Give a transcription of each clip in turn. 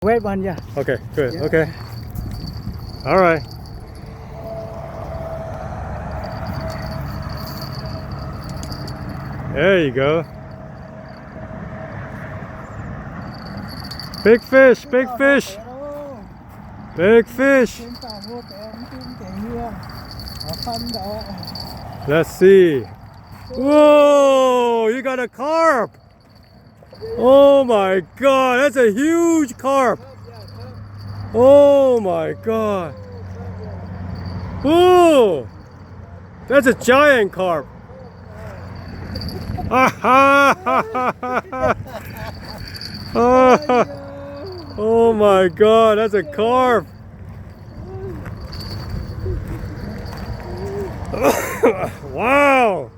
Wet one, yeah. Okay, good. Yeah. Okay. All right. There you go. Big fish, big fish, big fish. Let's see. Whoa, you got a carp. Oh my God, that's a huge carp. Oh my God. Whoa, that's a giant carp. Oh my God, that's a carp. Wow,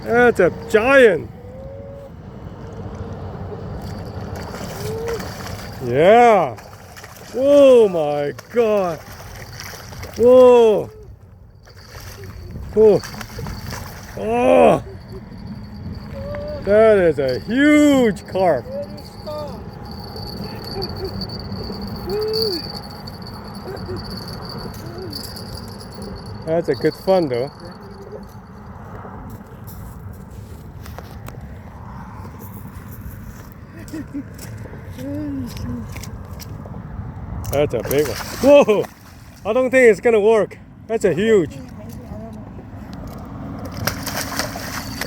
that's a giant. Yeah. Oh my God. Whoa. Whoa. Oh. That is a huge carp. That's a good fun though. That's a big one. Whoa! I don't think it's gonna work. That's a huge.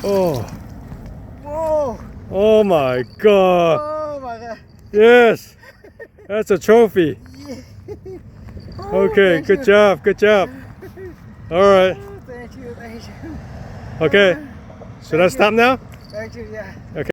Oh. Whoa! Oh my God. Oh my God! Yes. That's a trophy. Oh, Okay, thank good you. job. Good job. All right. Thank you, thank you. Okay. Should I stop now? Thank you, yeah. Okay.